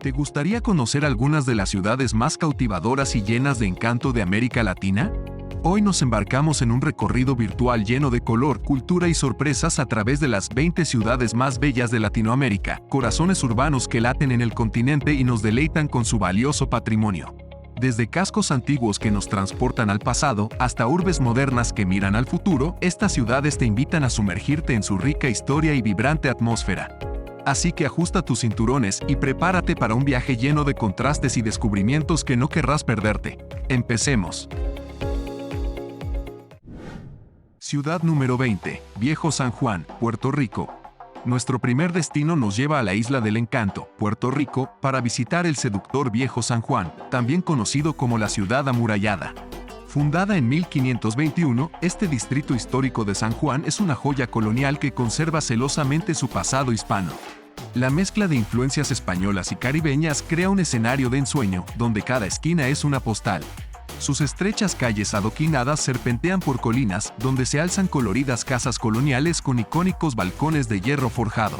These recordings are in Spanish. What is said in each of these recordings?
¿Te gustaría conocer algunas de las ciudades más cautivadoras y llenas de encanto de América Latina? Hoy nos embarcamos en un recorrido virtual lleno de color, cultura y sorpresas a través de las 20 ciudades más bellas de Latinoamérica, corazones urbanos que laten en el continente y nos deleitan con su valioso patrimonio. Desde cascos antiguos que nos transportan al pasado, hasta urbes modernas que miran al futuro, estas ciudades te invitan a sumergirte en su rica historia y vibrante atmósfera. Así que ajusta tus cinturones y prepárate para un viaje lleno de contrastes y descubrimientos que no querrás perderte. Empecemos. Ciudad número 20, Viejo San Juan, Puerto Rico. Nuestro primer destino nos lleva a la Isla del Encanto, Puerto Rico, para visitar el seductor Viejo San Juan, también conocido como la Ciudad Amurallada. Fundada en 1521, este distrito histórico de San Juan es una joya colonial que conserva celosamente su pasado hispano. La mezcla de influencias españolas y caribeñas crea un escenario de ensueño, donde cada esquina es una postal. Sus estrechas calles adoquinadas serpentean por colinas, donde se alzan coloridas casas coloniales con icónicos balcones de hierro forjado.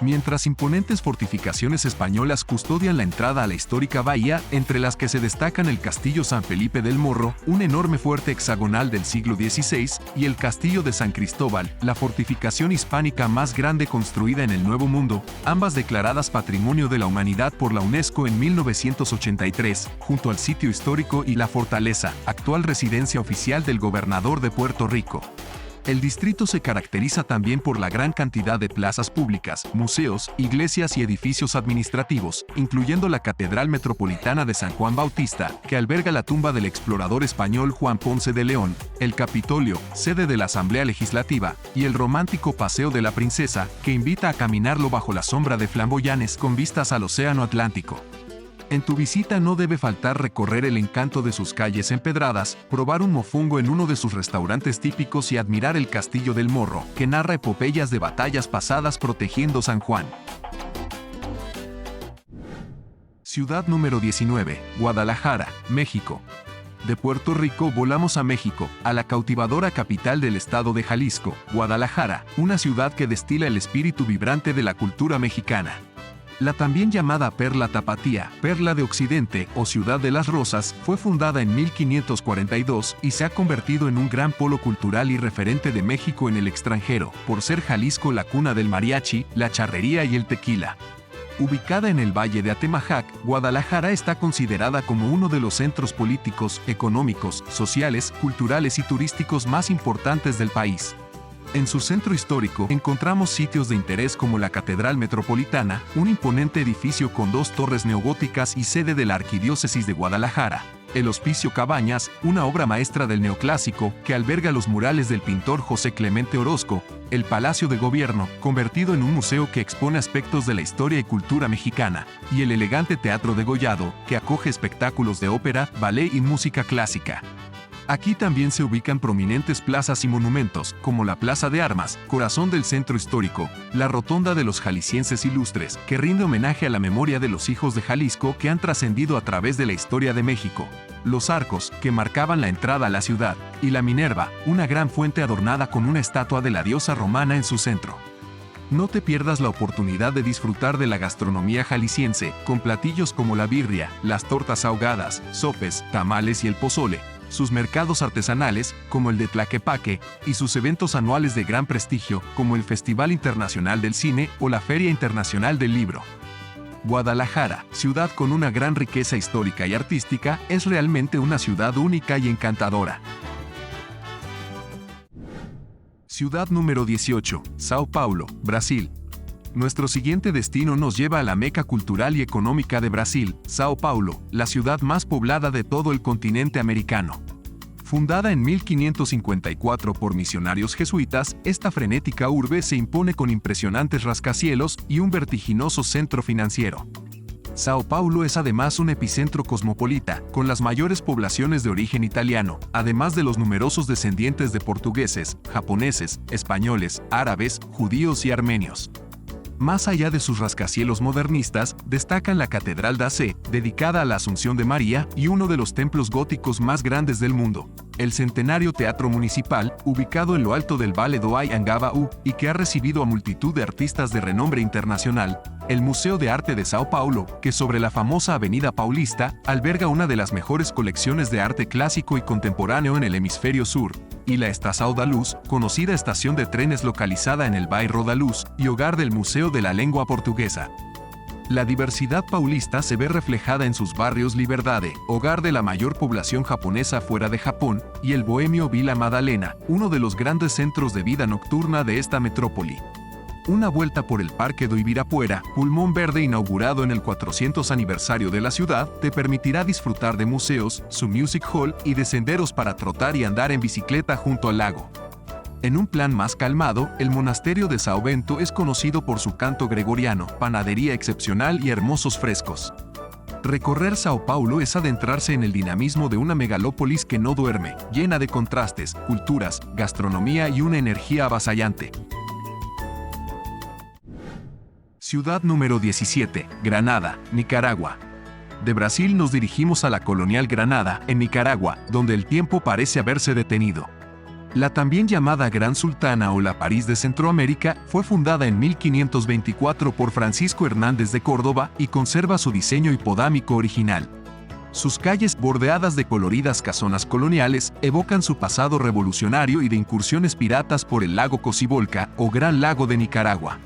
Mientras imponentes fortificaciones españolas custodian la entrada a la histórica bahía, entre las que se destacan el Castillo San Felipe del Morro, un enorme fuerte hexagonal del siglo XVI, y el Castillo de San Cristóbal, la fortificación hispánica más grande construida en el Nuevo Mundo, ambas declaradas Patrimonio de la Humanidad por la UNESCO en 1983, junto al sitio histórico y la fortaleza, actual residencia oficial del gobernador de Puerto Rico. El distrito se caracteriza también por la gran cantidad de plazas públicas, museos, iglesias y edificios administrativos, incluyendo la Catedral Metropolitana de San Juan Bautista, que alberga la tumba del explorador español Juan Ponce de León, el Capitolio, sede de la Asamblea Legislativa, y el romántico Paseo de la Princesa, que invita a caminarlo bajo la sombra de flamboyanes con vistas al Océano Atlántico. En tu visita no debe faltar recorrer el encanto de sus calles empedradas, probar un mofongo en uno de sus restaurantes típicos y admirar el Castillo del Morro, que narra epopeyas de batallas pasadas protegiendo San Juan. Ciudad número 19, Guadalajara, México. De Puerto Rico volamos a México, a la cautivadora capital del estado de Jalisco, Guadalajara, una ciudad que destila el espíritu vibrante de la cultura mexicana. La también llamada Perla Tapatía, Perla de Occidente o Ciudad de las Rosas, fue fundada en 1542 y se ha convertido en un gran polo cultural y referente de México en el extranjero, por ser Jalisco la cuna del mariachi, la charrería y el tequila. Ubicada en el Valle de Atemajac, Guadalajara está considerada como uno de los centros políticos, económicos, sociales, culturales y turísticos más importantes del país. En su centro histórico encontramos sitios de interés como la Catedral Metropolitana, un imponente edificio con 2 torres neogóticas y sede de la Arquidiócesis de Guadalajara, el Hospicio Cabañas, una obra maestra del neoclásico que alberga los murales del pintor José Clemente Orozco, el Palacio de Gobierno, convertido en un museo que expone aspectos de la historia y cultura mexicana, y el elegante Teatro Degollado, que acoge espectáculos de ópera, ballet y música clásica. Aquí también se ubican prominentes plazas y monumentos, como la Plaza de Armas, corazón del centro histórico, la Rotonda de los Jaliscienses Ilustres, que rinde homenaje a la memoria de los hijos de Jalisco que han trascendido a través de la historia de México, los arcos, que marcaban la entrada a la ciudad, y la Minerva, una gran fuente adornada con una estatua de la diosa romana en su centro. No te pierdas la oportunidad de disfrutar de la gastronomía jalisciense, con platillos como la birria, las tortas ahogadas, sopes, tamales y el pozole, sus mercados artesanales, como el de Tlaquepaque, y sus eventos anuales de gran prestigio, como el Festival Internacional del Cine o la Feria Internacional del Libro. Guadalajara, ciudad con una gran riqueza histórica y artística, es realmente una ciudad única y encantadora. Ciudad número 18, Sao Paulo, Brasil. Nuestro siguiente destino nos lleva a la meca cultural y económica de Brasil, Sao Paulo, la ciudad más poblada de todo el continente americano. Fundada en 1554 por misionarios jesuitas, esta frenética urbe se impone con impresionantes rascacielos y un vertiginoso centro financiero. Sao Paulo es además un epicentro cosmopolita, con las mayores poblaciones de origen italiano, además de los numerosos descendientes de portugueses, japoneses, españoles, árabes, judíos y armenios. Más allá de sus rascacielos modernistas, destacan la Catedral da Sé, dedicada a la Asunción de María, y uno de los templos góticos más grandes del mundo. el centenario Teatro Municipal, ubicado en lo alto del Vale do Anhangabaú y que ha recibido a multitud de artistas de renombre internacional, el Museo de Arte de Sao Paulo, que sobre la famosa Avenida Paulista, alberga una de las mejores colecciones de arte clásico y contemporáneo en el hemisferio sur, y la Estação da Luz, conocida estación de trenes localizada en el Bairro da Luz y hogar del Museo de la Lengua Portuguesa. La diversidad paulista se ve reflejada en sus barrios Liberdade, hogar de la mayor población japonesa fuera de Japón, y el bohemio Vila Madalena, uno de los grandes centros de vida nocturna de esta metrópoli. Una vuelta por el Parque do Ibirapuera, pulmón verde inaugurado en el 400 aniversario de la ciudad, te permitirá disfrutar de museos, su music hall y de senderos para trotar y andar en bicicleta junto al lago. En un plan más calmado, el monasterio de São Bento es conocido por su canto gregoriano, panadería excepcional y hermosos frescos. Recorrer Sao Paulo es adentrarse en el dinamismo de una megalópolis que no duerme, llena de contrastes, culturas, gastronomía y una energía avasallante. Ciudad número 17, Granada, Nicaragua. De Brasil nos dirigimos a la colonial Granada, en Nicaragua, donde el tiempo parece haberse detenido. La también llamada Gran Sultana o la París de Centroamérica fue fundada en 1524 por Francisco Hernández de Córdoba y conserva su diseño hipodámico original. Sus calles, bordeadas de coloridas casonas coloniales, evocan su pasado revolucionario y de incursiones piratas por el lago Cocibolca o Gran Lago de Nicaragua.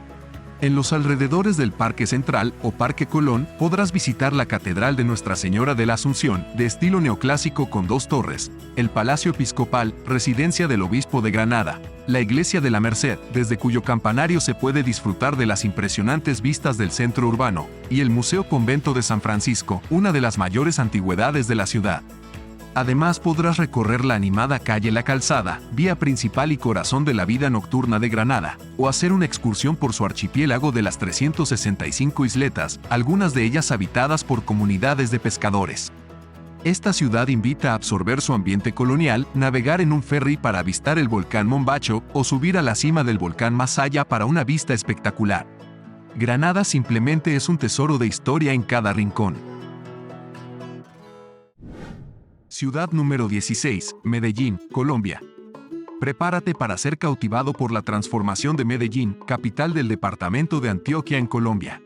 En los alrededores del Parque Central o Parque Colón podrás visitar la Catedral de Nuestra Señora de la Asunción, de estilo neoclásico con 2 torres, el Palacio Episcopal, residencia del Obispo de Granada, la Iglesia de la Merced, desde cuyo campanario se puede disfrutar de las impresionantes vistas del centro urbano, y el Museo Convento de San Francisco, una de las mayores antigüedades de la ciudad. Además podrás recorrer la animada calle La Calzada, vía principal y corazón de la vida nocturna de Granada, o hacer una excursión por su archipiélago de las 365 isletas, algunas de ellas habitadas por comunidades de pescadores. Esta ciudad invita a absorber su ambiente colonial, navegar en un ferry para avistar el volcán Mombacho o subir a la cima del volcán Masaya para una vista espectacular. Granada simplemente es un tesoro de historia en cada rincón. Ciudad número 16, Medellín, Colombia. Prepárate para ser cautivado por la transformación de Medellín, capital del departamento de Antioquia en Colombia.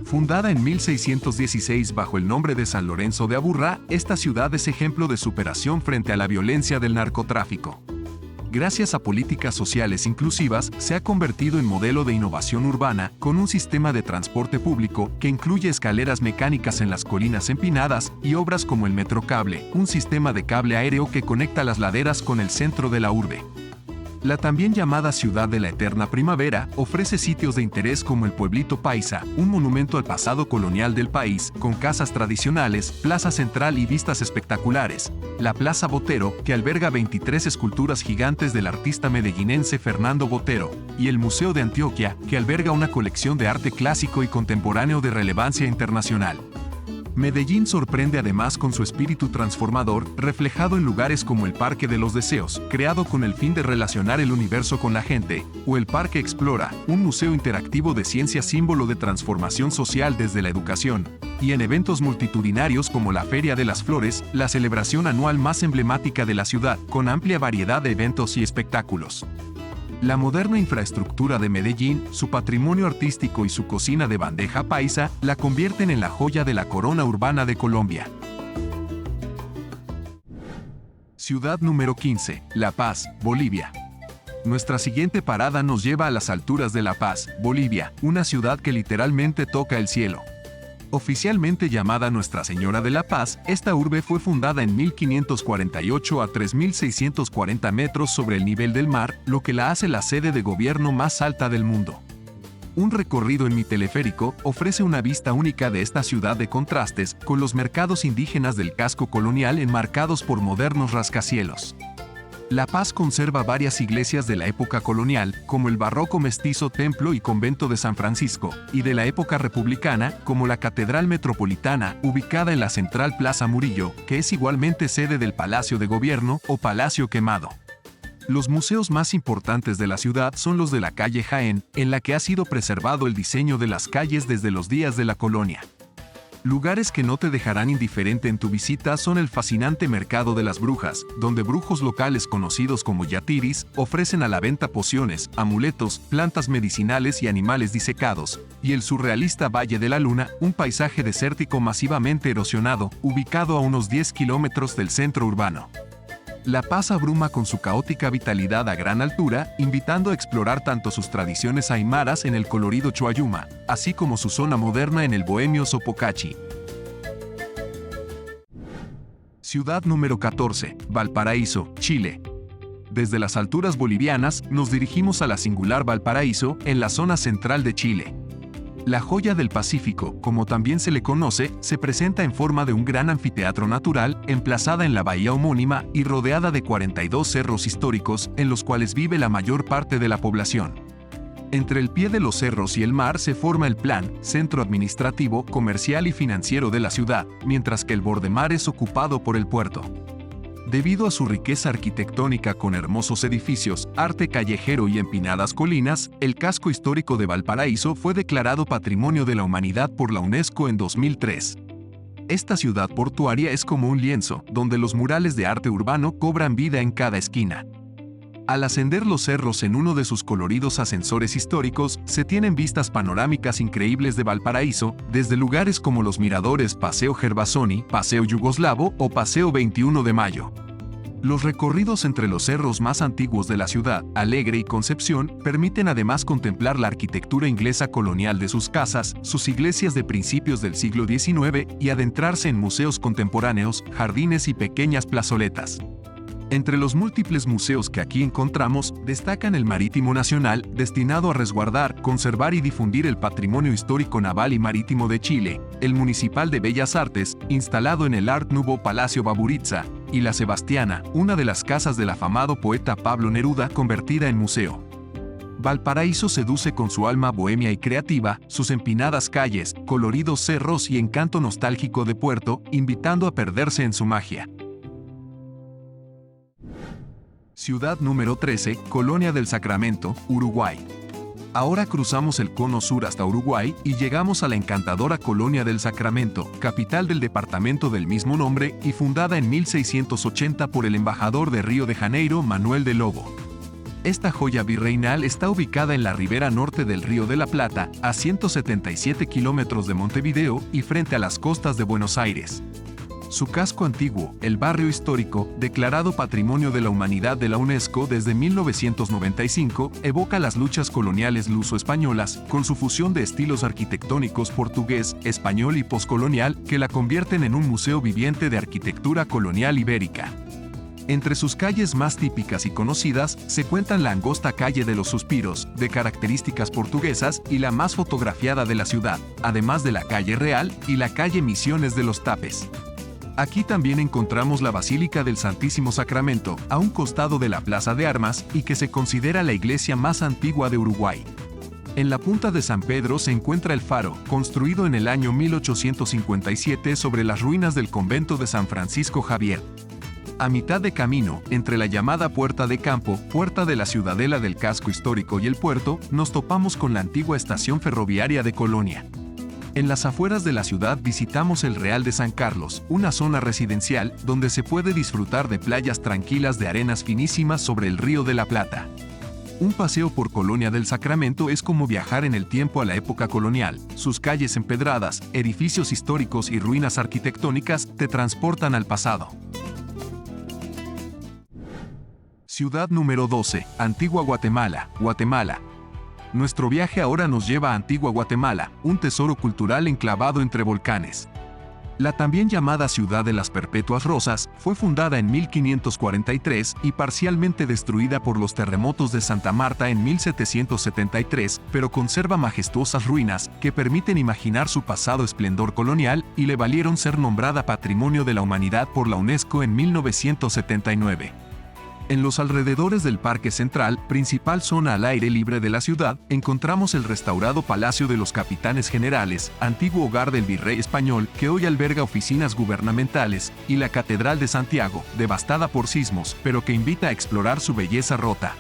Fundada en 1616 bajo el nombre de San Lorenzo de Aburrá, esta ciudad es ejemplo de superación frente a la violencia del narcotráfico. Gracias a políticas sociales inclusivas, se ha convertido en modelo de innovación urbana, con un sistema de transporte público que incluye escaleras mecánicas en las colinas empinadas y obras como el Metrocable, un sistema de cable aéreo que conecta las laderas con el centro de la urbe. La también llamada Ciudad de la Eterna Primavera ofrece sitios de interés como el Pueblito Paisa, un monumento al pasado colonial del país, con casas tradicionales, plaza central y vistas espectaculares. La Plaza Botero, que alberga 23 esculturas gigantes del artista medellinense Fernando Botero, y el Museo de Antioquia, que alberga una colección de arte clásico y contemporáneo de relevancia internacional. Medellín sorprende además con su espíritu transformador, reflejado en lugares como el Parque de los Deseos, creado con el fin de relacionar el universo con la gente, o el Parque Explora, un museo interactivo de ciencia símbolo de transformación social desde la educación, y en eventos multitudinarios como la Feria de las Flores, la celebración anual más emblemática de la ciudad, con amplia variedad de eventos y espectáculos. La moderna infraestructura de Medellín, su patrimonio artístico y su cocina de bandeja paisa la convierten en la joya de la corona urbana de Colombia. Ciudad número 15, La Paz, Bolivia. Nuestra siguiente parada nos lleva a las alturas de La Paz, Bolivia, una ciudad que literalmente toca el cielo. Oficialmente llamada Nuestra Señora de la Paz, esta urbe fue fundada en 1548 a 3.640 metros sobre el nivel del mar, lo que la hace la sede de gobierno más alta del mundo. Un recorrido en mi teleférico ofrece una vista única de esta ciudad de contrastes, con los mercados indígenas del casco colonial enmarcados por modernos rascacielos. La Paz conserva varias iglesias de la época colonial, como el barroco mestizo Templo y Convento de San Francisco, y de la época republicana, como la Catedral Metropolitana, ubicada en la central Plaza Murillo, que es igualmente sede del Palacio de Gobierno o Palacio Quemado. Los museos más importantes de la ciudad son los de la calle Jaén, en la que ha sido preservado el diseño de las calles desde los días de la colonia. Lugares que no te dejarán indiferente en tu visita son el fascinante Mercado de las Brujas, donde brujos locales conocidos como yatiris ofrecen a la venta pociones, amuletos, plantas medicinales y animales disecados, y el surrealista Valle de la Luna, un paisaje desértico masivamente erosionado, ubicado a unos 10 kilómetros del centro urbano. La Paz abruma con su caótica vitalidad a gran altura, invitando a explorar tanto sus tradiciones aymaras en el colorido Choayuma, así como su zona moderna en el bohemio Sopocachi. Ciudad número 14, Valparaíso, Chile. Desde las alturas bolivianas, nos dirigimos a la singular Valparaíso, en la zona central de Chile. La joya del Pacífico, como también se le conoce, se presenta en forma de un gran anfiteatro natural, emplazada en la bahía homónima y rodeada de 42 cerros históricos, en los cuales vive la mayor parte de la población. Entre el pie de los cerros y el mar se forma el Plan, centro administrativo, comercial y financiero de la ciudad, mientras que el bordemar es ocupado por el puerto. Debido a su riqueza arquitectónica con hermosos edificios, arte callejero y empinadas colinas, el casco histórico de Valparaíso fue declarado Patrimonio de la Humanidad por la UNESCO en 2003. Esta ciudad portuaria es como un lienzo, donde los murales de arte urbano cobran vida en cada esquina. Al ascender los cerros en uno de sus coloridos ascensores históricos, se tienen vistas panorámicas increíbles de Valparaíso, desde lugares como los miradores Paseo Gervasoni, Paseo Yugoslavo o Paseo 21 de Mayo. Los recorridos entre los cerros más antiguos de la ciudad, Alegre y Concepción, permiten además contemplar la arquitectura inglesa colonial de sus casas, sus iglesias de principios del siglo XIX y adentrarse en museos contemporáneos, jardines y pequeñas plazoletas. Entre los múltiples museos que aquí encontramos, destacan el Marítimo Nacional, destinado a resguardar, conservar y difundir el patrimonio histórico naval y marítimo de Chile, el Municipal de Bellas Artes, instalado en el Art Nouveau Palacio Baburitza, y la Sebastiana, una de las casas del afamado poeta Pablo Neruda convertida en museo. Valparaíso seduce con su alma bohemia y creativa, sus empinadas calles, coloridos cerros y encanto nostálgico de puerto, invitando a perderse en su magia. Ciudad número 13, Colonia del Sacramento, Uruguay. Ahora cruzamos el cono sur hasta Uruguay y llegamos a la encantadora Colonia del Sacramento, capital del departamento del mismo nombre y fundada en 1680 por el embajador de Río de Janeiro, Manuel de Lobo. Esta joya virreinal está ubicada en la ribera norte del Río de la Plata, a 177 kilómetros de Montevideo y frente a las costas de Buenos Aires. Su casco antiguo, el barrio histórico, declarado Patrimonio de la Humanidad de la UNESCO desde 1995, evoca las luchas coloniales luso-españolas, con su fusión de estilos arquitectónicos portugués, español y poscolonial, que la convierten en un museo viviente de arquitectura colonial ibérica. Entre sus calles más típicas y conocidas se cuentan la angosta calle de los Suspiros, de características portuguesas y la más fotografiada de la ciudad, además de la calle Real y la calle Misiones de los Tapes. Aquí también encontramos la Basílica del Santísimo Sacramento, a un costado de la Plaza de Armas y que se considera la iglesia más antigua de Uruguay. En la punta de San Pedro se encuentra el faro, construido en el año 1857 sobre las ruinas del convento de San Francisco Javier. A mitad de camino, entre la llamada Puerta de Campo, puerta de la ciudadela del casco histórico y el puerto, nos topamos con la antigua estación ferroviaria de Colonia. En las afueras de la ciudad visitamos el Real de San Carlos, una zona residencial donde se puede disfrutar de playas tranquilas de arenas finísimas sobre el Río de la Plata. Un paseo por Colonia del Sacramento es como viajar en el tiempo a la época colonial. Sus calles empedradas, edificios históricos y ruinas arquitectónicas te transportan al pasado. Ciudad número 12, Antigua Guatemala, Guatemala. Nuestro viaje ahora nos lleva a Antigua Guatemala, un tesoro cultural enclavado entre volcanes. La también llamada Ciudad de las Perpetuas Rosas fue fundada en 1543 y parcialmente destruida por los terremotos de Santa Marta en 1773, pero conserva majestuosas ruinas que permiten imaginar su pasado esplendor colonial y le valieron ser nombrada Patrimonio de la Humanidad por la UNESCO en 1979. En los alrededores del Parque Central, principal zona al aire libre de la ciudad, encontramos el restaurado Palacio de los Capitanes Generales, antiguo hogar del virrey español que hoy alberga oficinas gubernamentales, y la Catedral de Santiago, devastada por sismos, pero que invita a explorar su belleza rota.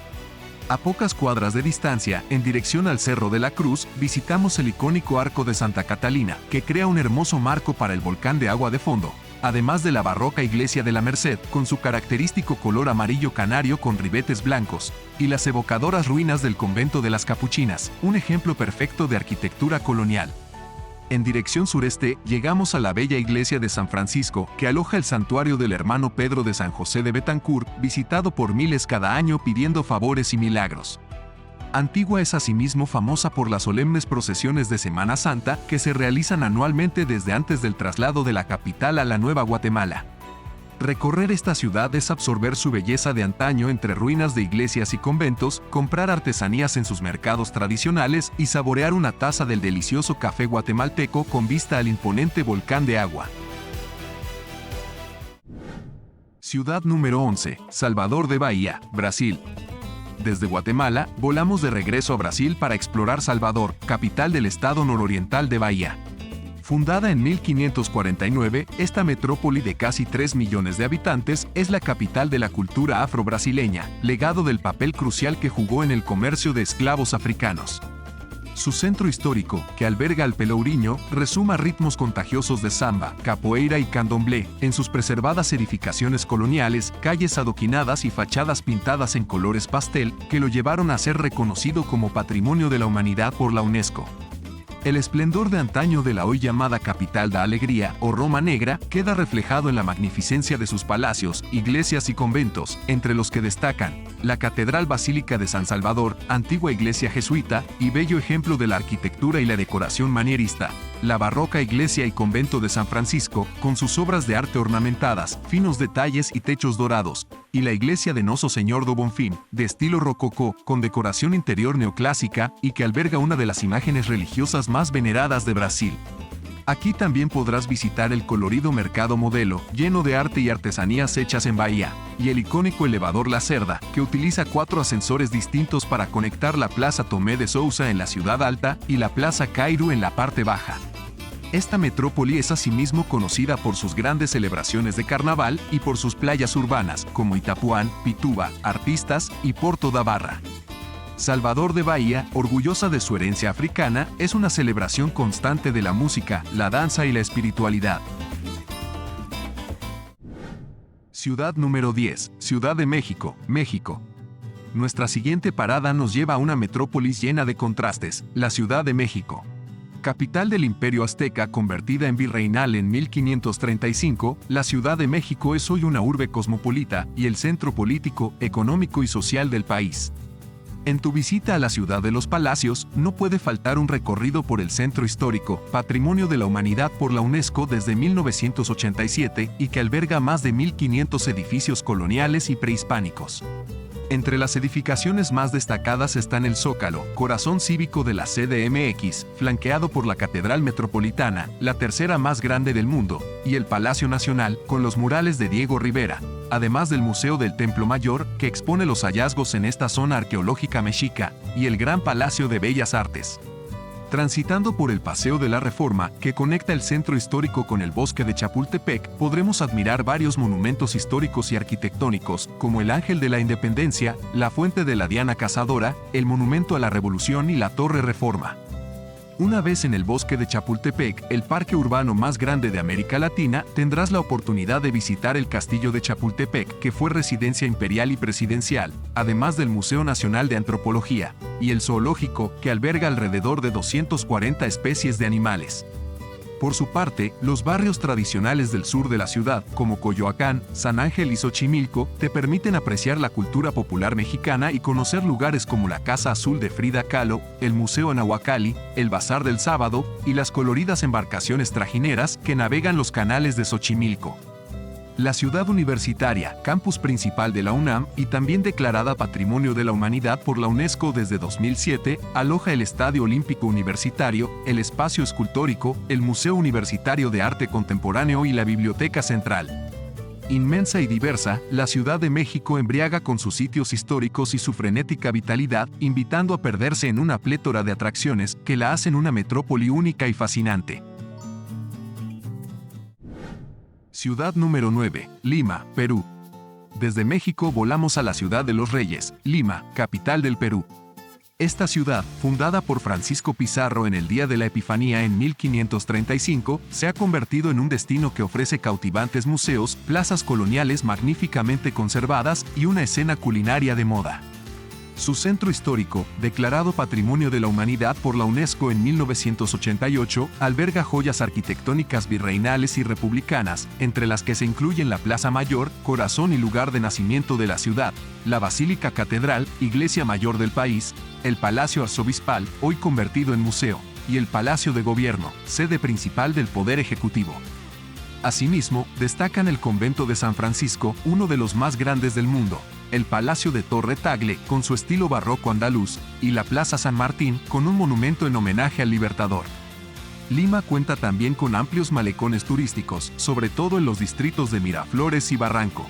A pocas cuadras de distancia, en dirección al Cerro de la Cruz, visitamos el icónico Arco de Santa Catalina, que crea un hermoso marco para el volcán de agua de fondo, además de la barroca iglesia de la Merced, con su característico color amarillo canario con ribetes blancos, y las evocadoras ruinas del convento de las Capuchinas, un ejemplo perfecto de arquitectura colonial. En dirección sureste, llegamos a la bella iglesia de San Francisco, que aloja el santuario del hermano Pedro de San José de Betancourt, visitado por miles cada año pidiendo favores y milagros. Antigua es asimismo famosa por las solemnes procesiones de Semana Santa que se realizan anualmente desde antes del traslado de la capital a la Nueva Guatemala. Recorrer esta ciudad es absorber su belleza de antaño entre ruinas de iglesias y conventos, comprar artesanías en sus mercados tradicionales y saborear una taza del delicioso café guatemalteco con vista al imponente volcán de agua. Ciudad número 11, Salvador de Bahía, Brasil. Desde Guatemala, volamos de regreso a Brasil para explorar Salvador, capital del estado nororiental de Bahía. Fundada en 1549, esta metrópoli de casi 3 millones de habitantes es la capital de la cultura afro-brasileña, legado del papel crucial que jugó en el comercio de esclavos africanos. Su centro histórico, que alberga al Pelourinho, resuma ritmos contagiosos de samba, capoeira y candomblé, en sus preservadas edificaciones coloniales, calles adoquinadas y fachadas pintadas en colores pastel, que lo llevaron a ser reconocido como Patrimonio de la Humanidad por la UNESCO. El esplendor de antaño de la hoy llamada capital da alegría, o Roma Negra, queda reflejado en la magnificencia de sus palacios, iglesias y conventos, entre los que destacan la Catedral Basílica de San Salvador, antigua iglesia jesuita y bello ejemplo de la arquitectura y la decoración manierista, la barroca iglesia y convento de San Francisco, con sus obras de arte ornamentadas, finos detalles y techos dorados, y la iglesia de Nosso Senhor do Bonfim, de estilo rococó, con decoración interior neoclásica y que alberga una de las imágenes religiosas más veneradas de Brasil. Aquí también podrás visitar el colorido Mercado Modelo, lleno de arte y artesanías hechas en Bahía, y el icónico elevador La Cerda, que utiliza 4 ascensores distintos para conectar la Plaza Tomé de Sousa en la ciudad alta y la Plaza Cairu en la parte baja. Esta metrópoli es asimismo conocida por sus grandes celebraciones de carnaval y por sus playas urbanas, como Itapuán, Pituba, Artistas y Porto da Barra. Salvador de Bahía, orgullosa de su herencia africana, es una celebración constante de la música, la danza y la espiritualidad. Ciudad número 10, Ciudad de México, México. Nuestra siguiente parada nos lleva a una metrópolis llena de contrastes, la Ciudad de México. Capital del Imperio Azteca convertida en virreinal en 1535, la Ciudad de México es hoy una urbe cosmopolita y el centro político, económico y social del país. En tu visita a la Ciudad de los Palacios, no puede faltar un recorrido por el centro histórico, Patrimonio de la Humanidad por la UNESCO desde 1987 y que alberga más de 1.500 edificios coloniales y prehispánicos. Entre las edificaciones más destacadas están el Zócalo, corazón cívico de la CDMX, flanqueado por la Catedral Metropolitana, la tercera más grande del mundo, y el Palacio Nacional, con los murales de Diego Rivera, además del Museo del Templo Mayor, que expone los hallazgos en esta zona arqueológica mexica, y el Gran Palacio de Bellas Artes. Transitando por el Paseo de la Reforma, que conecta el centro histórico con el bosque de Chapultepec, podremos admirar varios monumentos históricos y arquitectónicos, como el Ángel de la Independencia, la Fuente de la Diana Cazadora, el Monumento a la Revolución y la Torre Reforma. Una vez en el bosque de Chapultepec, el parque urbano más grande de América Latina, tendrás la oportunidad de visitar el Castillo de Chapultepec, que fue residencia imperial y presidencial, además del Museo Nacional de Antropología, y el zoológico, que alberga alrededor de 240 especies de animales. Por su parte, los barrios tradicionales del sur de la ciudad, como Coyoacán, San Ángel y Xochimilco, te permiten apreciar la cultura popular mexicana y conocer lugares como la Casa Azul de Frida Kahlo, el Museo Nahuacalli, el Bazar del Sábado y las coloridas embarcaciones trajineras que navegan los canales de Xochimilco. La ciudad universitaria, campus principal de la UNAM y también declarada Patrimonio de la Humanidad por la UNESCO desde 2007, aloja el Estadio Olímpico Universitario, el Espacio Escultórico, el Museo Universitario de Arte Contemporáneo y la Biblioteca Central. Inmensa y diversa, la Ciudad de México embriaga con sus sitios históricos y su frenética vitalidad, invitando a perderse en una plétora de atracciones que la hacen una metrópoli única y fascinante. Ciudad número 9, Lima, Perú. Desde México volamos a la ciudad de los Reyes, Lima, capital del Perú. Esta ciudad, fundada por Francisco Pizarro en el Día de la Epifanía en 1535, se ha convertido en un destino que ofrece cautivantes museos, plazas coloniales magníficamente conservadas y una escena culinaria de moda. Su centro histórico, declarado Patrimonio de la Humanidad por la UNESCO en 1988, alberga joyas arquitectónicas virreinales y republicanas, entre las que se incluyen la Plaza Mayor, corazón y lugar de nacimiento de la ciudad, la Basílica Catedral, iglesia mayor del país, el Palacio Arzobispal, hoy convertido en museo, y el Palacio de Gobierno, sede principal del Poder Ejecutivo. Asimismo, destacan el Convento de San Francisco, uno de los más grandes del mundo, el Palacio de Torre Tagle, con su estilo barroco andaluz, y la Plaza San Martín, con un monumento en homenaje al Libertador. Lima cuenta también con amplios malecones turísticos, sobre todo en los distritos de Miraflores y Barranco.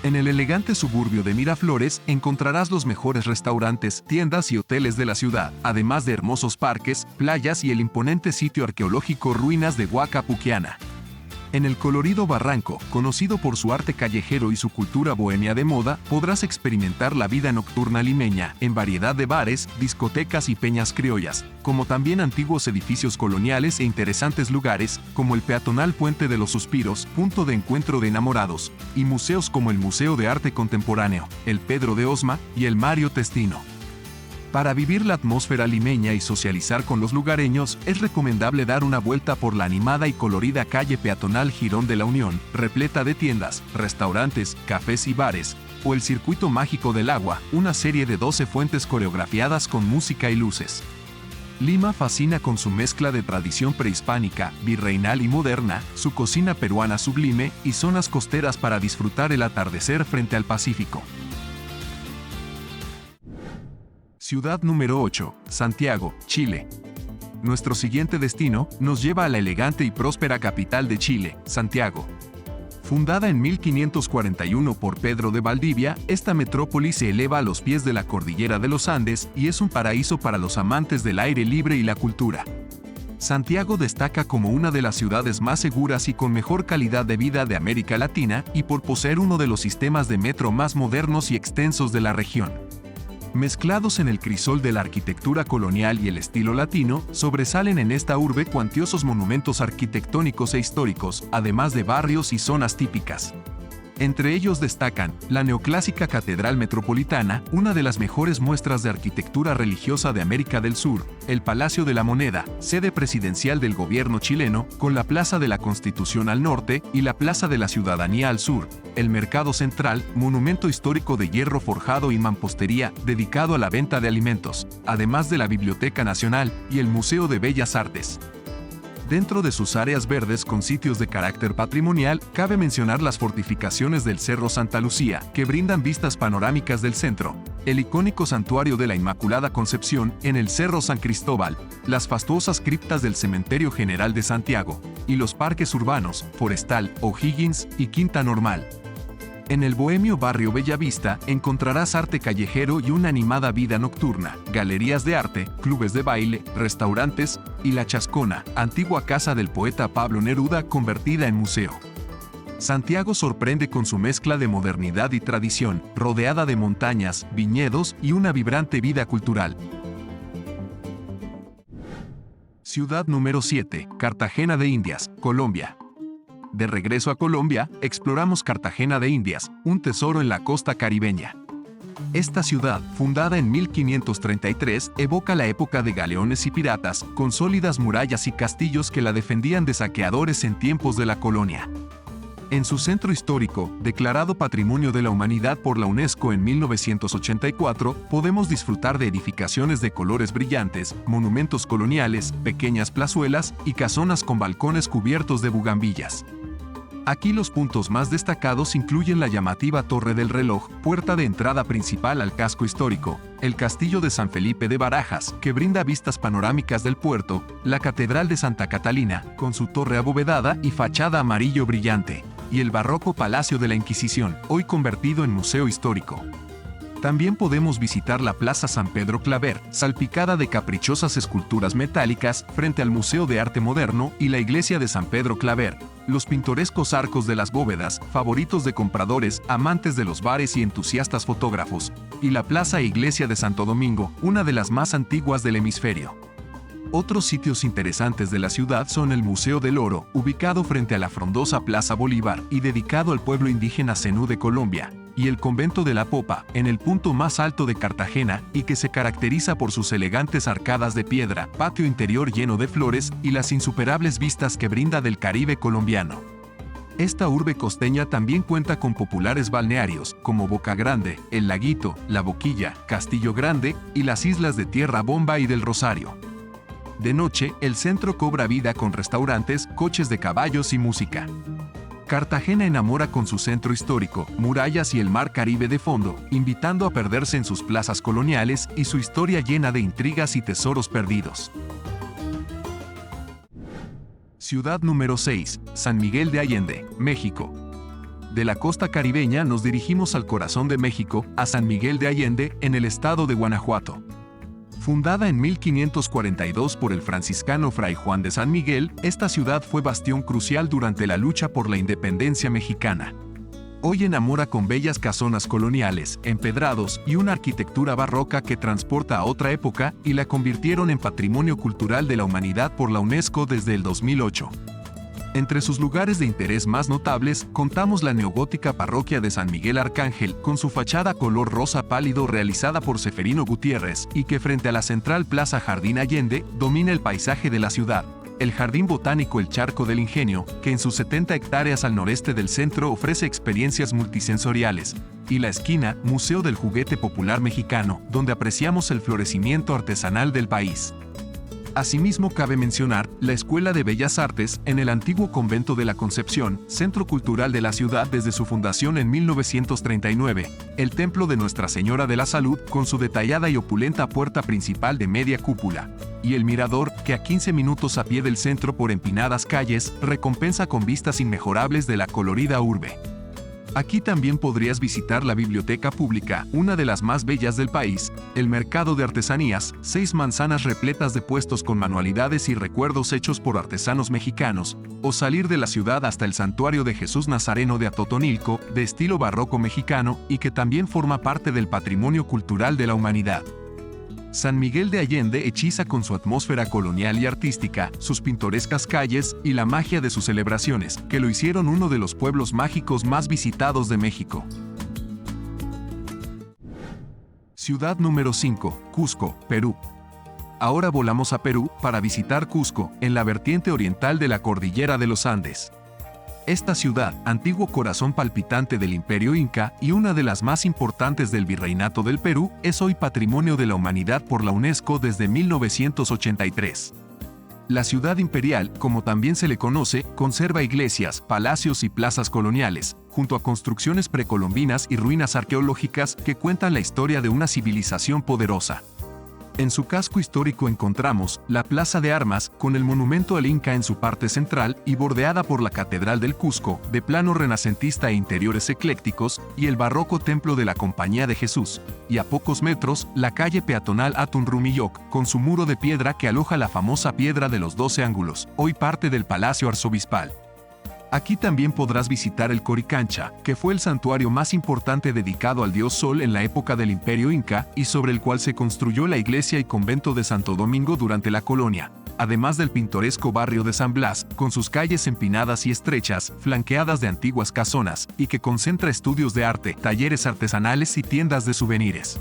En el elegante suburbio de Miraflores encontrarás los mejores restaurantes, tiendas y hoteles de la ciudad, además de hermosos parques, playas y el imponente sitio arqueológico Ruinas de Huaca Puquiana. En el colorido Barranco, conocido por su arte callejero y su cultura bohemia de moda, podrás experimentar la vida nocturna limeña, en variedad de bares, discotecas y peñas criollas, como también antiguos edificios coloniales e interesantes lugares, como el peatonal Puente de los Suspiros, punto de encuentro de enamorados, y museos como el Museo de Arte Contemporáneo, el Pedro de Osma y el Mario Testino. Para vivir la atmósfera limeña y socializar con los lugareños, es recomendable dar una vuelta por la animada y colorida calle peatonal Jirón de la Unión, repleta de tiendas, restaurantes, cafés y bares, o el Circuito Mágico del Agua, una serie de 12 fuentes coreografiadas con música y luces. Lima fascina con su mezcla de tradición prehispánica, virreinal y moderna, su cocina peruana sublime y zonas costeras para disfrutar el atardecer frente al Pacífico. Ciudad número 8, Santiago, Chile. Nuestro siguiente destino nos lleva a la elegante y próspera capital de Chile, Santiago. Fundada en 1541 por Pedro de Valdivia, esta metrópoli se eleva a los pies de la cordillera de los Andes y es un paraíso para los amantes del aire libre y la cultura. Santiago destaca como una de las ciudades más seguras y con mejor calidad de vida de América Latina y por poseer uno de los sistemas de metro más modernos y extensos de la región. Mezclados en el crisol de la arquitectura colonial y el estilo latino, sobresalen en esta urbe cuantiosos monumentos arquitectónicos e históricos, además de barrios y zonas típicas. Entre ellos destacan la neoclásica Catedral Metropolitana, una de las mejores muestras de arquitectura religiosa de América del Sur, el Palacio de la Moneda, sede presidencial del gobierno chileno, con la Plaza de la Constitución al norte y la Plaza de la Ciudadanía al sur, el Mercado Central, monumento histórico de hierro forjado y mampostería, dedicado a la venta de alimentos, además de la Biblioteca Nacional y el Museo de Bellas Artes. Dentro de sus áreas verdes con sitios de carácter patrimonial, cabe mencionar las fortificaciones del Cerro Santa Lucía, que brindan vistas panorámicas del centro, el icónico Santuario de la Inmaculada Concepción en el Cerro San Cristóbal, las fastuosas criptas del Cementerio General de Santiago, y los parques urbanos, Forestal, O'Higgins y Quinta Normal. En el bohemio barrio Bellavista encontrarás arte callejero y una animada vida nocturna, galerías de arte, clubes de baile, restaurantes y La Chascona, antigua casa del poeta Pablo Neruda convertida en museo. Santiago sorprende con su mezcla de modernidad y tradición, rodeada de montañas, viñedos y una vibrante vida cultural. Ciudad número 7, Cartagena de Indias, Colombia. De regreso a Colombia, exploramos Cartagena de Indias, un tesoro en la costa caribeña. Esta ciudad, fundada en 1533, evoca la época de galeones y piratas, con sólidas murallas y castillos que la defendían de saqueadores en tiempos de la colonia. En su centro histórico, declarado Patrimonio de la Humanidad por la UNESCO en 1984, podemos disfrutar de edificaciones de colores brillantes, monumentos coloniales, pequeñas plazuelas y casonas con balcones cubiertos de bugambillas. Aquí los puntos más destacados incluyen la llamativa Torre del Reloj, puerta de entrada principal al casco histórico, el Castillo de San Felipe de Barajas, que brinda vistas panorámicas del puerto, la Catedral de Santa Catalina, con su torre abovedada y fachada amarillo brillante, y el barroco Palacio de la Inquisición, hoy convertido en museo histórico. También podemos visitar la Plaza San Pedro Claver, salpicada de caprichosas esculturas metálicas frente al Museo de Arte Moderno y la Iglesia de San Pedro Claver, los pintorescos arcos de las bóvedas, favoritos de compradores, amantes de los bares y entusiastas fotógrafos, y la Plaza e Iglesia de Santo Domingo, una de las más antiguas del hemisferio. Otros sitios interesantes de la ciudad son el Museo del Oro, ubicado frente a la frondosa Plaza Bolívar y dedicado al pueblo indígena Zenú de Colombia, y el Convento de la Popa, en el punto más alto de Cartagena y que se caracteriza por sus elegantes arcadas de piedra, patio interior lleno de flores y las insuperables vistas que brinda del Caribe colombiano. Esta urbe costeña también cuenta con populares balnearios, como Boca Grande, El Laguito, La Boquilla, Castillo Grande y las islas de Tierra Bomba y del Rosario. De noche, el centro cobra vida con restaurantes, coches de caballos y música. Cartagena enamora con su centro histórico, murallas y el mar Caribe de fondo, invitando a perderse en sus plazas coloniales y su historia llena de intrigas y tesoros perdidos. Ciudad número 6, San Miguel de Allende, México. De la costa caribeña nos dirigimos al corazón de México, a San Miguel de Allende, en el estado de Guanajuato. Fundada en 1542 por el franciscano Fray Juan de San Miguel, esta ciudad fue bastión crucial durante la lucha por la independencia mexicana. Hoy enamora con bellas casonas coloniales, empedrados y una arquitectura barroca que transporta a otra época y la convirtieron en Patrimonio Cultural de la Humanidad por la UNESCO desde el 2008. Entre sus lugares de interés más notables, contamos la neogótica parroquia de San Miguel Arcángel, con su fachada color rosa pálido realizada por Seferino Gutiérrez, y que frente a la central Plaza Jardín Allende, domina el paisaje de la ciudad. El Jardín Botánico El Charco del Ingenio, que en sus 70 hectáreas al noreste del centro ofrece experiencias multisensoriales. Y la esquina, Museo del Juguete Popular Mexicano, donde apreciamos el florecimiento artesanal del país. Asimismo, cabe mencionar la Escuela de Bellas Artes en el antiguo Convento de la Concepción, centro cultural de la ciudad desde su fundación en 1939, el Templo de Nuestra Señora de la Salud con su detallada y opulenta puerta principal de media cúpula, y el Mirador, que a 15 minutos a pie del centro por empinadas calles, recompensa con vistas inmejorables de la colorida urbe. Aquí también podrías visitar la biblioteca pública, una de las más bellas del país, el mercado de artesanías, 6 manzanas repletas de puestos con manualidades y recuerdos hechos por artesanos mexicanos, o salir de la ciudad hasta el santuario de Jesús Nazareno de Atotonilco, de estilo barroco mexicano y que también forma parte del patrimonio cultural de la humanidad. San Miguel de Allende hechiza con su atmósfera colonial y artística, sus pintorescas calles y la magia de sus celebraciones, que lo hicieron uno de los pueblos mágicos más visitados de México. Ciudad número 5, Cusco, Perú. Ahora volamos a Perú para visitar Cusco, en la vertiente oriental de la cordillera de los Andes. Esta ciudad, antiguo corazón palpitante del Imperio Inca y una de las más importantes del Virreinato del Perú, es hoy Patrimonio de la Humanidad por la UNESCO desde 1983. La ciudad imperial, como también se le conoce, conserva iglesias, palacios y plazas coloniales, junto a construcciones precolombinas y ruinas arqueológicas que cuentan la historia de una civilización poderosa. En su casco histórico encontramos la Plaza de Armas, con el monumento al Inca en su parte central y bordeada por la Catedral del Cusco, de plano renacentista e interiores eclécticos, y el barroco Templo de la Compañía de Jesús, y a pocos metros, la calle peatonal Atunrumiyoc, con su muro de piedra que aloja la famosa Piedra de los 12 Ángulos, hoy parte del Palacio Arzobispal. Aquí también podrás visitar el Coricancha, que fue el santuario más importante dedicado al dios Sol en la época del Imperio Inca y sobre el cual se construyó la iglesia y convento de Santo Domingo durante la colonia, además del pintoresco barrio de San Blas, con sus calles empinadas y estrechas, flanqueadas de antiguas casonas, y que concentra estudios de arte, talleres artesanales y tiendas de souvenirs.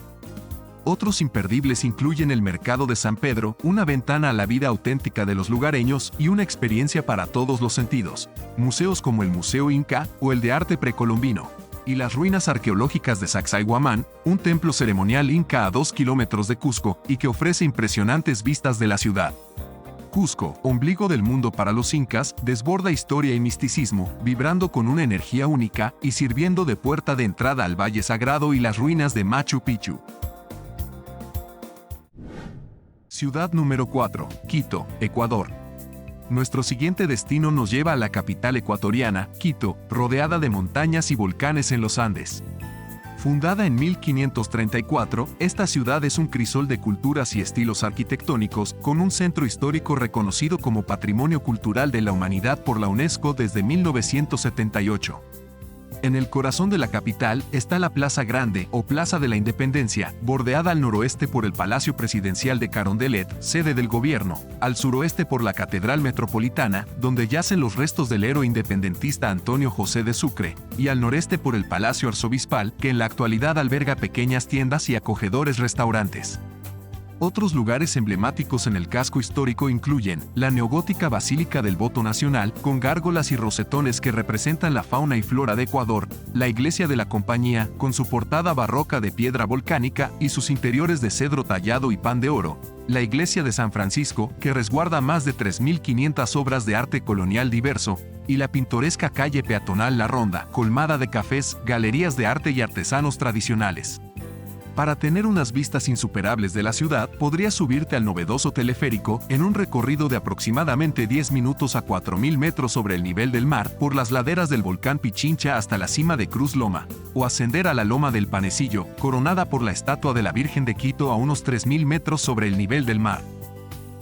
Otros imperdibles incluyen el Mercado de San Pedro, una ventana a la vida auténtica de los lugareños y una experiencia para todos los sentidos, museos como el Museo Inca o el de Arte Precolombino, y las ruinas arqueológicas de Sacsayhuamán, un templo ceremonial inca a 2 kilómetros de Cusco y que ofrece impresionantes vistas de la ciudad. Cusco, ombligo del mundo para los incas, desborda historia y misticismo, vibrando con una energía única y sirviendo de puerta de entrada al Valle Sagrado y las ruinas de Machu Picchu. Ciudad número 4, Quito, Ecuador. Nuestro siguiente destino nos lleva a la capital ecuatoriana, Quito, rodeada de montañas y volcanes en los Andes. Fundada en 1534, esta ciudad es un crisol de culturas y estilos arquitectónicos, con un centro histórico reconocido como Patrimonio Cultural de la Humanidad por la UNESCO desde 1978. En el corazón de la capital está la Plaza Grande o Plaza de la Independencia, bordeada al noroeste por el Palacio Presidencial de Carondelet, sede del gobierno, al suroeste por la Catedral Metropolitana, donde yacen los restos del héroe independentista Antonio José de Sucre, y al noreste por el Palacio Arzobispal, que en la actualidad alberga pequeñas tiendas y acogedores restaurantes. Otros lugares emblemáticos en el casco histórico incluyen la neogótica Basílica del Voto Nacional, con gárgolas y rosetones que representan la fauna y flora de Ecuador, la Iglesia de la Compañía, con su portada barroca de piedra volcánica y sus interiores de cedro tallado y pan de oro, la Iglesia de San Francisco, que resguarda más de 3.500 obras de arte colonial diverso, y la pintoresca calle peatonal La Ronda, colmada de cafés, galerías de arte y artesanos tradicionales. Para tener unas vistas insuperables de la ciudad, podrías subirte al novedoso teleférico en un recorrido de aproximadamente 10 minutos a 4.000 metros sobre el nivel del mar, por las laderas del volcán Pichincha hasta la cima de Cruz Loma, o ascender a la Loma del Panecillo, coronada por la estatua de la Virgen de Quito a unos 3.000 metros sobre el nivel del mar.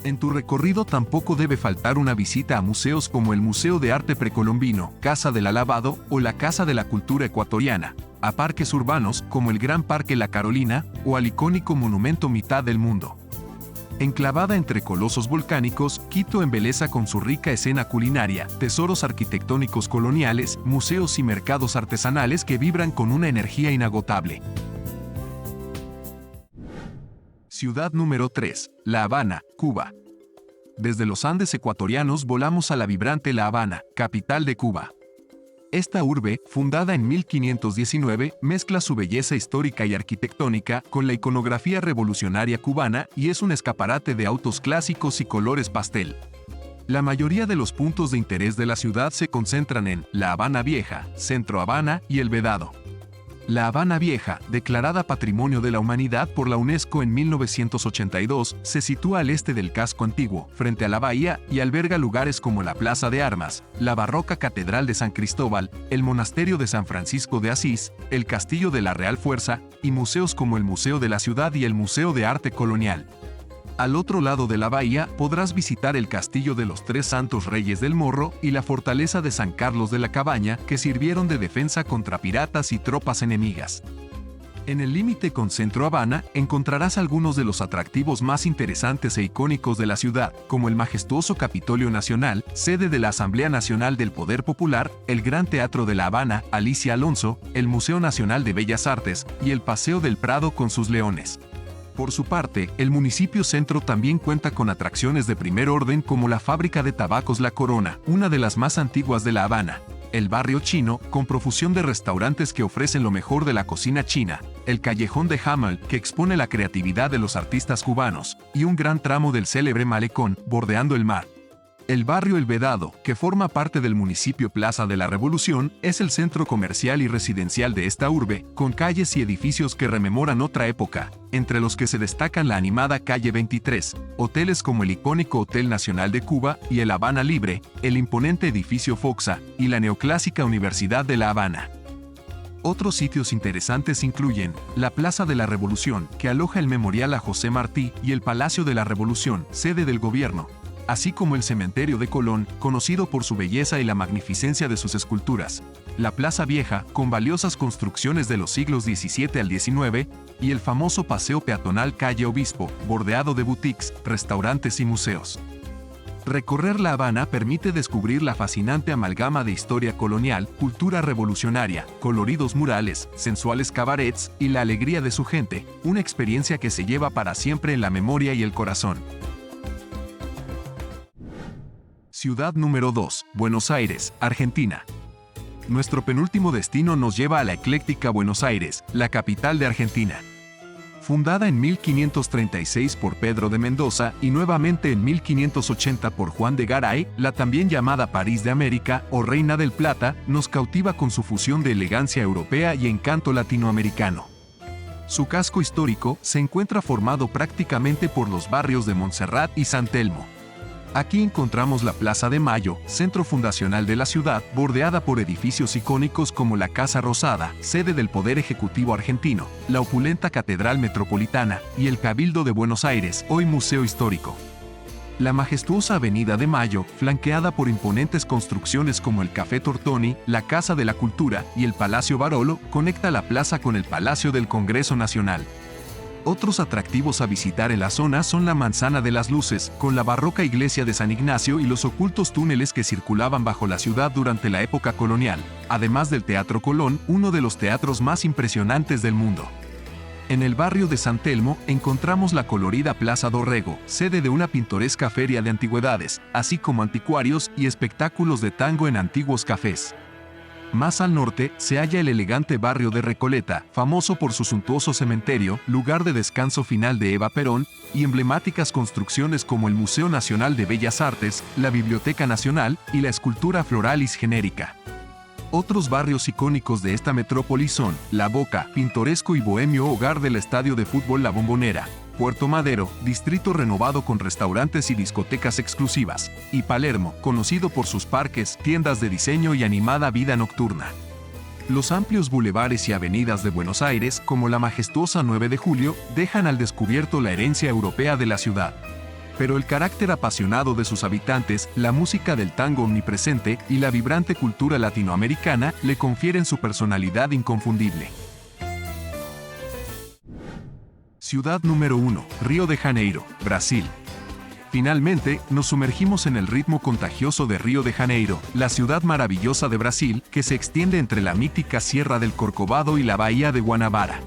En tu recorrido tampoco debe faltar una visita a museos como el Museo de Arte Precolombino, Casa del Alabado o la Casa de la Cultura Ecuatoriana, a parques urbanos como el Gran Parque La Carolina o al icónico monumento Mitad del Mundo. Enclavada entre colosos volcánicos, Quito embeleza con su rica escena culinaria, tesoros arquitectónicos coloniales, museos y mercados artesanales que vibran con una energía inagotable. Ciudad número 3, La Habana, Cuba. Desde los Andes ecuatorianos volamos a la vibrante La Habana, capital de Cuba. Esta urbe, fundada en 1519, mezcla su belleza histórica y arquitectónica con la iconografía revolucionaria cubana y es un escaparate de autos clásicos y colores pastel. La mayoría de los puntos de interés de la ciudad se concentran en La Habana Vieja, Centro Habana y El Vedado. La Habana Vieja, declarada Patrimonio de la Humanidad por la UNESCO en 1982, se sitúa al este del casco antiguo, frente a la bahía, y alberga lugares como la Plaza de Armas, la barroca Catedral de San Cristóbal, el Monasterio de San Francisco de Asís, el Castillo de la Real Fuerza, y museos como el Museo de la Ciudad y el Museo de Arte Colonial. Al otro lado de la bahía podrás visitar el Castillo de los Tres Santos Reyes del Morro y la Fortaleza de San Carlos de la Cabaña, que sirvieron de defensa contra piratas y tropas enemigas. En el límite con Centro Habana encontrarás algunos de los atractivos más interesantes e icónicos de la ciudad, como el majestuoso Capitolio Nacional, sede de la Asamblea Nacional del Poder Popular, el Gran Teatro de La Habana, Alicia Alonso, el Museo Nacional de Bellas Artes y el Paseo del Prado con sus leones. Por su parte, el municipio centro también cuenta con atracciones de primer orden como la fábrica de tabacos La Corona, una de las más antiguas de La Habana, el barrio chino, con profusión de restaurantes que ofrecen lo mejor de la cocina china, el callejón de Hamel, que expone la creatividad de los artistas cubanos, y un gran tramo del célebre malecón, bordeando el mar. El barrio El Vedado, que forma parte del municipio Plaza de la Revolución, es el centro comercial y residencial de esta urbe, con calles y edificios que rememoran otra época, entre los que se destacan la animada Calle 23, hoteles como el icónico Hotel Nacional de Cuba y el Habana Libre, el imponente edificio Foxa y la neoclásica Universidad de La Habana. Otros sitios interesantes incluyen la Plaza de la Revolución, que aloja el Memorial a José Martí, y el Palacio de la Revolución, sede del gobierno, así como el Cementerio de Colón, conocido por su belleza y la magnificencia de sus esculturas, la Plaza Vieja, con valiosas construcciones de los siglos XVII al XIX, y el famoso paseo peatonal Calle Obispo, bordeado de boutiques, restaurantes y museos. Recorrer La Habana permite descubrir la fascinante amalgama de historia colonial, cultura revolucionaria, coloridos murales, sensuales cabarets y la alegría de su gente, una experiencia que se lleva para siempre en la memoria y el corazón. Ciudad número 2, Buenos Aires, Argentina. Nuestro penúltimo destino nos lleva a la ecléctica Buenos Aires, la capital de Argentina. Fundada en 1536 por Pedro de Mendoza y nuevamente en 1580 por Juan de Garay, la también llamada París de América o Reina del Plata, nos cautiva con su fusión de elegancia europea y encanto latinoamericano. Su casco histórico se encuentra formado prácticamente por los barrios de Montserrat y San Telmo. Aquí encontramos la Plaza de Mayo, centro fundacional de la ciudad, bordeada por edificios icónicos como la Casa Rosada, sede del Poder Ejecutivo argentino, la opulenta Catedral Metropolitana y el Cabildo de Buenos Aires, hoy Museo Histórico. La majestuosa Avenida de Mayo, flanqueada por imponentes construcciones como el Café Tortoni, la Casa de la Cultura y el Palacio Barolo, conecta la plaza con el Palacio del Congreso Nacional. Otros atractivos a visitar en la zona son la Manzana de las Luces, con la barroca iglesia de San Ignacio y los ocultos túneles que circulaban bajo la ciudad durante la época colonial, además del Teatro Colón, uno de los teatros más impresionantes del mundo. En el barrio de San Telmo encontramos la colorida Plaza Dorrego, sede de una pintoresca feria de antigüedades, así como anticuarios y espectáculos de tango en antiguos cafés. Más al norte se halla el elegante barrio de Recoleta, famoso por su suntuoso cementerio, lugar de descanso final de Eva Perón, y emblemáticas construcciones como el Museo Nacional de Bellas Artes, la Biblioteca Nacional y la escultura Floralis genérica. Otros barrios icónicos de esta metrópoli son La Boca, pintoresco y bohemio hogar del estadio de fútbol La Bombonera; Puerto Madero, distrito renovado con restaurantes y discotecas exclusivas; y Palermo, conocido por sus parques, tiendas de diseño y animada vida nocturna. Los amplios bulevares y avenidas de Buenos Aires, como la majestuosa 9 de Julio, dejan al descubierto la herencia europea de la ciudad. Pero el carácter apasionado de sus habitantes, la música del tango omnipresente y la vibrante cultura latinoamericana le confieren su personalidad inconfundible. Ciudad número 1, Río de Janeiro, Brasil. Finalmente, nos sumergimos en el ritmo contagioso de Río de Janeiro, la ciudad maravillosa de Brasil, que se extiende entre la mítica Sierra del Corcovado y la bahía de Guanabara.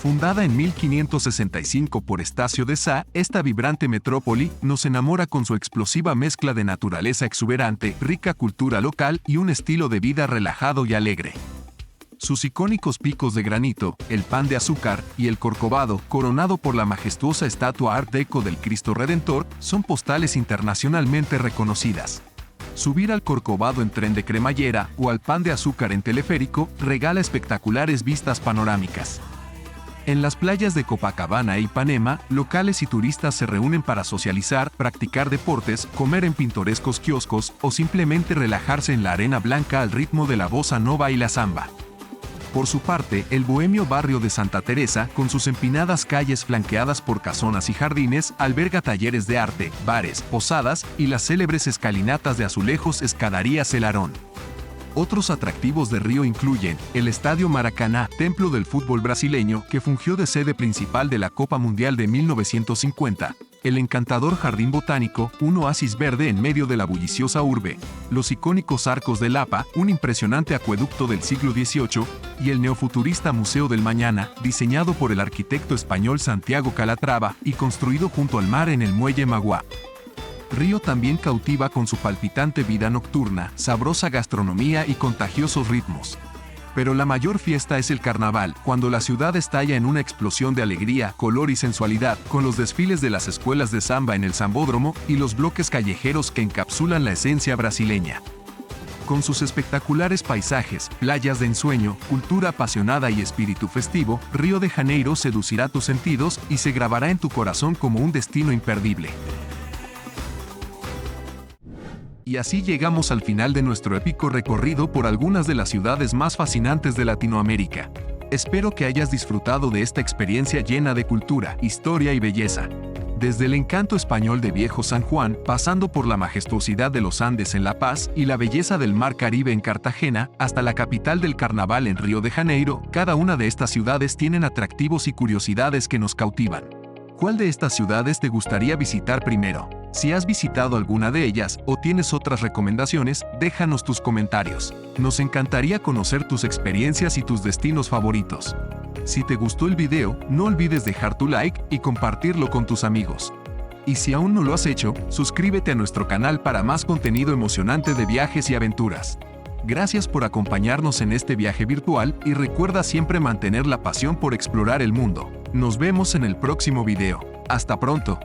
Fundada en 1565 por Estácio de Sá, esta vibrante metrópoli nos enamora con su explosiva mezcla de naturaleza exuberante, rica cultura local y un estilo de vida relajado y alegre. Sus icónicos picos de granito, el Pan de Azúcar y el Corcovado, coronado por la majestuosa estatua Art Deco del Cristo Redentor, son postales internacionalmente reconocidas. Subir al Corcovado en tren de cremallera o al Pan de Azúcar en teleférico regala espectaculares vistas panorámicas. En las playas de Copacabana e Ipanema, locales y turistas se reúnen para socializar, practicar deportes, comer en pintorescos kioscos o simplemente relajarse en la arena blanca al ritmo de la bossa nova y la samba. Por su parte, el bohemio barrio de Santa Teresa, con sus empinadas calles flanqueadas por casonas y jardines, alberga talleres de arte, bares, posadas y las célebres escalinatas de azulejos Escadaría Celarón. Otros atractivos de Río incluyen el Estadio Maracaná, templo del fútbol brasileño que fungió de sede principal de la Copa Mundial de 1950, el encantador Jardín Botánico, un oasis verde en medio de la bulliciosa urbe, los icónicos Arcos de Lapa, un impresionante acueducto del siglo XVIII, y el neofuturista Museo del Mañana, diseñado por el arquitecto español Santiago Calatrava y construido junto al mar en el muelle Magua. Río también cautiva con su palpitante vida nocturna, sabrosa gastronomía y contagiosos ritmos. Pero la mayor fiesta es el carnaval, cuando la ciudad estalla en una explosión de alegría, color y sensualidad, con los desfiles de las escuelas de samba en el Sambódromo y los bloques callejeros que encapsulan la esencia brasileña. Con sus espectaculares paisajes, playas de ensueño, cultura apasionada y espíritu festivo, Río de Janeiro seducirá tus sentidos y se grabará en tu corazón como un destino imperdible. Y así llegamos al final de nuestro épico recorrido por algunas de las ciudades más fascinantes de Latinoamérica. Espero que hayas disfrutado de esta experiencia llena de cultura, historia y belleza. Desde el encanto español de Viejo San Juan, pasando por la majestuosidad de los Andes en La Paz y la belleza del Mar Caribe en Cartagena, hasta la capital del carnaval en Río de Janeiro, cada una de estas ciudades tienen atractivos y curiosidades que nos cautivan. ¿Cuál de estas ciudades te gustaría visitar primero? Si has visitado alguna de ellas o tienes otras recomendaciones, déjanos tus comentarios. Nos encantaría conocer tus experiencias y tus destinos favoritos. Si te gustó el video, no olvides dejar tu like y compartirlo con tus amigos. Y si aún no lo has hecho, suscríbete a nuestro canal para más contenido emocionante de viajes y aventuras. Gracias por acompañarnos en este viaje virtual y recuerda siempre mantener la pasión por explorar el mundo. Nos vemos en el próximo video. Hasta pronto.